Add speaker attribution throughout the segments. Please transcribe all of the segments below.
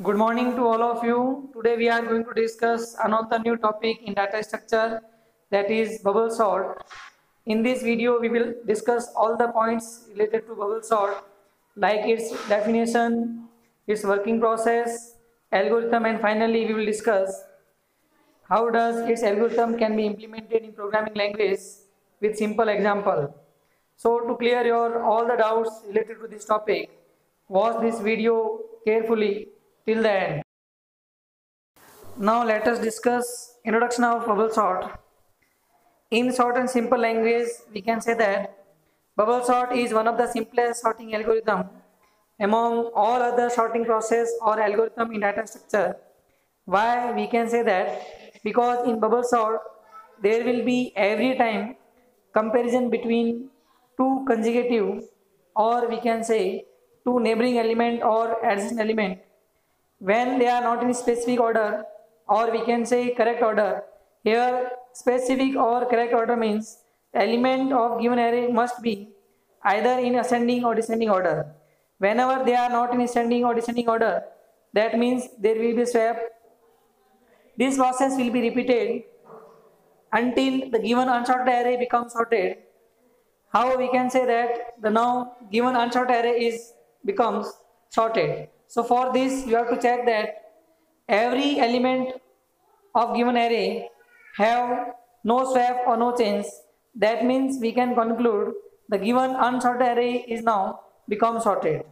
Speaker 1: Good morning to all of you. Today we are going to discuss another new topic in data structure, that is bubble sort. In this video we will discuss all the points related to bubble sort, like its definition, its working process, algorithm, and finally we will discuss how does its algorithm can be implemented in programming language with simple example. So to clear your all the doubts related to this topic, watch this video carefully till the end. Now let us discuss introduction of bubble sort. In short and simple language, we can say that bubble sort is one of the simplest sorting algorithm among all other sorting process or algorithm in data structure. Why we can say that? Because in bubble sort there will be every time comparison between two consecutive, or we can say two neighboring element or adjacent element when they are not in specific order, or we can say correct order. Here specific or correct order means the element of given array must be either in ascending or descending order. Whenever they are not in ascending or descending order, that means there will be swap. This process will be repeated until the given unsorted array becomes sorted. How we can say that the now given unsorted array is becomes sorted? So for this you have to check that every element of given array have no swap or no change. That means we can conclude the given unsorted array is now become sorted.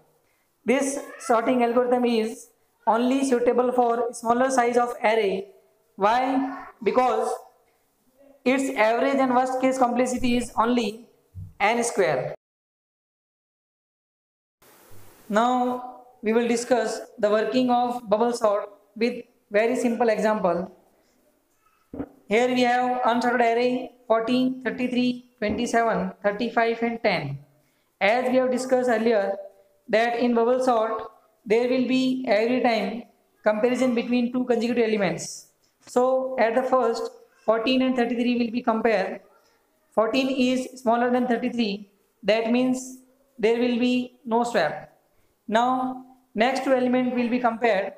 Speaker 1: This sorting algorithm is only suitable for smaller size of array. Why? Because its average and worst case complexity is only n square. Now we will discuss the working of bubble sort with very simple example. Here we have unsorted array 14, 33, 27, 35 and 10. As we have discussed earlier that in bubble sort there will be every time comparison between two consecutive elements. So at the first 14 and 33 will be compared. 14 is smaller than 33, that means there will be no swap. Now next two element will be compared,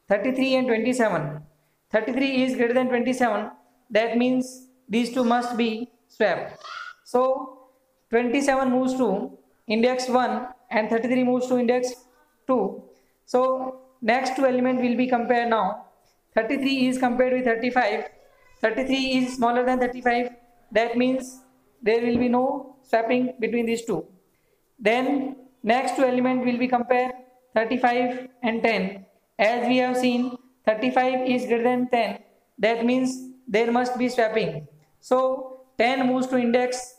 Speaker 1: 33 and 27. 33 is greater than 27, that means these two must be swapped. So 27 moves to index 1 and 33 moves to index 2. So next two element will be compared now. 33 is compared with 35. 33 is smaller than 35, that means there will be no swapping between these two. Then next two element will be compared, 35 and 10. As we have seen, 35 is greater than 10, that means there must be swapping. So 10 moves to index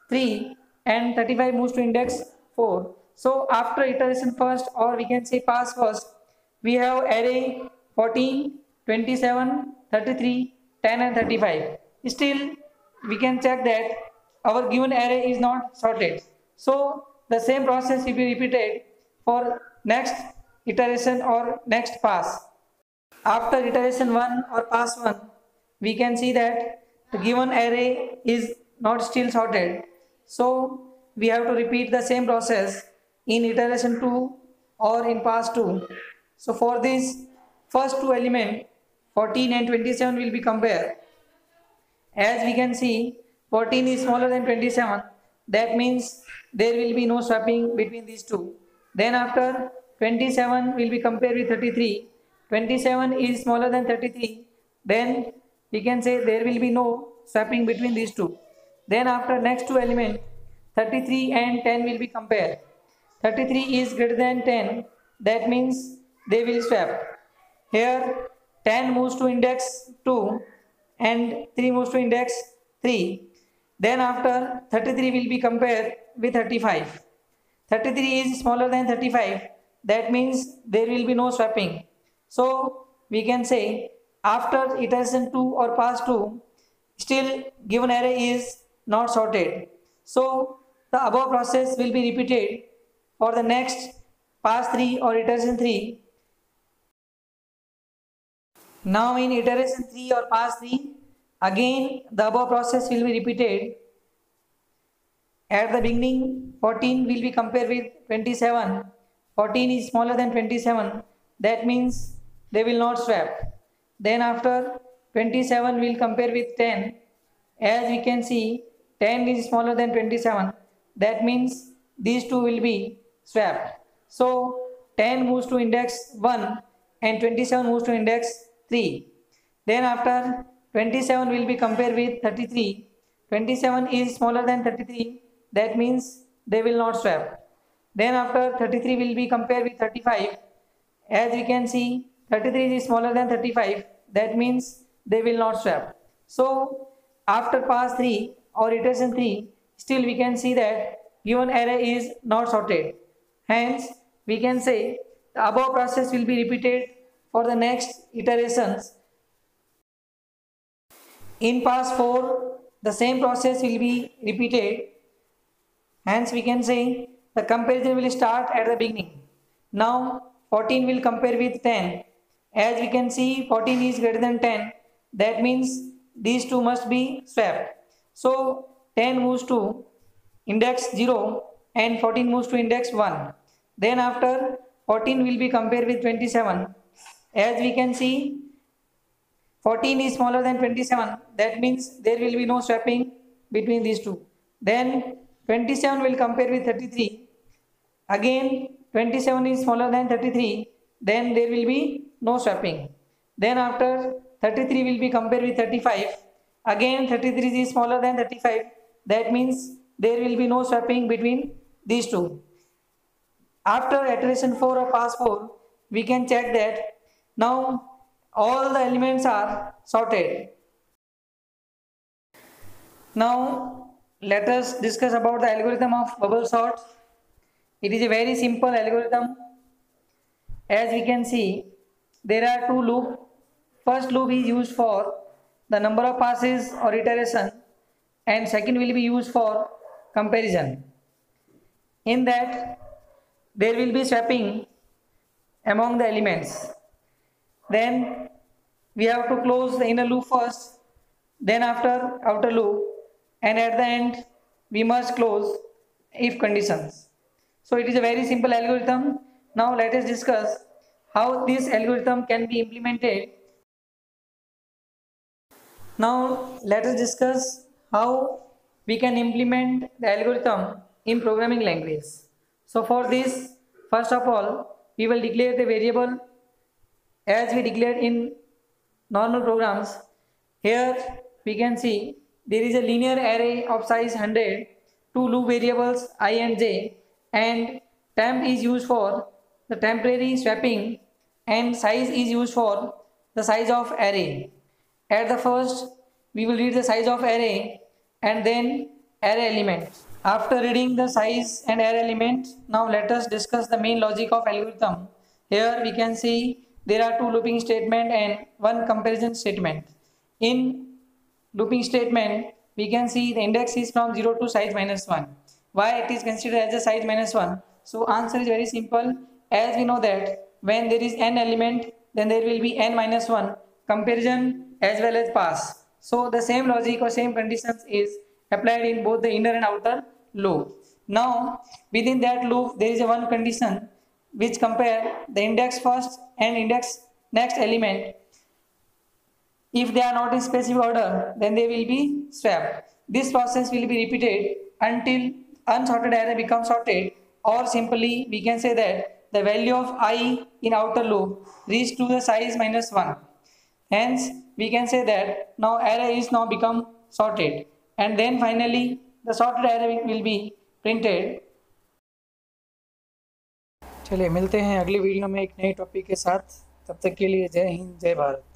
Speaker 1: 3 and 35 moves to index 4. So after iteration first, or we can say pass first, we have array 14, 27, 33, 10 and 35. Still we can check that our given array is not sorted. So the same process will be repeated for next iteration or next pass. After iteration 1 or pass 1, we can see that the given array is not still sorted. So we have to repeat the same process in iteration 2 or in pass 2. So for this first two element 14 and 27 will be compared. As we can see, 14 is smaller than 27, that means there will be no swapping between these two. Then after 27 will be compared with 33. 27 is smaller than 33, then we can say there will be no swapping between these two. Then after next two element 33 and 10 will be compared. 33 is greater than 10, that means they will swap. Here 10 moves to index 2 and 3 moves to index 3. Then after 33 will be compared with 35. 33 is smaller than 35, that means there will be no swapping. So we can say after iteration 2 or pass 2, still given array is not sorted. So the above process will be repeated for the next pass 3 or iteration 3. Now in iteration 3 or pass 3, again the above process will be repeated. At the beginning 14 will be compared with 27. 14 is smaller than 27, that means they will not swap. Then after 27 will compare with 10. As we can see, 10 is smaller than 27. That means these two will be swapped. So 10 moves to index 1 and 27 moves to index 3. Then after 27 will be compared with 33. 27 is smaller than 33. That means they will not swap. Then after 33 will be compared with 35. As we can see, 33 is smaller than 35. That means they will not swap. So after pass 3 or iteration 3, still we can see that given array is not sorted. Hence, we can say the above process will be repeated for the next iterations. In pass 4, the same process will be repeated. Hence, we can say the comparison will start at the beginning. Now, 14 will compare with 10. As we can see, 14 is greater than 10. That means these two must be swapped. So, 10 moves to index 0 and 14 moves to index 1. Then after 14 will be compared with 27. As we can see, 14 is smaller than 27. That means there will be no swapping between these two. Then 27 will compare with 33. Again 27 is smaller than 33. Then there will be no swapping. Then after 33 will be compared with 35. Again 33 is smaller than 35. That means there will be no swapping between these two. After iteration 4 or pass 4, we can check that now all the elements are sorted. Now let us discuss about the algorithm of bubble sort. It is a very simple algorithm. As we can see, there are two loops. First loop is used for the number of passes or iteration, and second will be used for comparison. In that, there will be swapping among the elements. Then we have to close the inner loop first, then after outer loop, and at the end we must close if conditions. So it is a very simple algorithm. Now let us discuss how this algorithm can be implemented. Now let us discuss how we can implement the algorithm in programming language. So for this, first of all, we will declare the variable as we declared in normal programs. Here we can see there is a linear array of size 100, two loop variables I and j, and temp is used for the temporary swapping and size is used for the size of array. At the first, we will read the size of array and then array element. After reading the size and array element, now let us discuss the main logic of algorithm. Here we can see there are two looping statement and one comparison statement. In looping statement, we can see the index is from 0 to size -1. Why it is considered as a size -1? So answer is very simple. As we know that when there is n element, then there will be n-1 comparison as well as pass. So the same logic or same conditions is applied in both the inner and outer loop. Now within that loop there is a one condition which compare the index first and index next element. If they are not in specific order, then they will be swapped. This process will be repeated until unsorted array becomes sorted, or simply we can say that the value of I in outer loop reach to the size -1. Hence we can say that now array is now become sorted, and then finally the sorted array will be printed. चलिए मिलते हैं अगली video में एक नए topic के साथ. तब तक के लिए जय हिंद, जय भारत.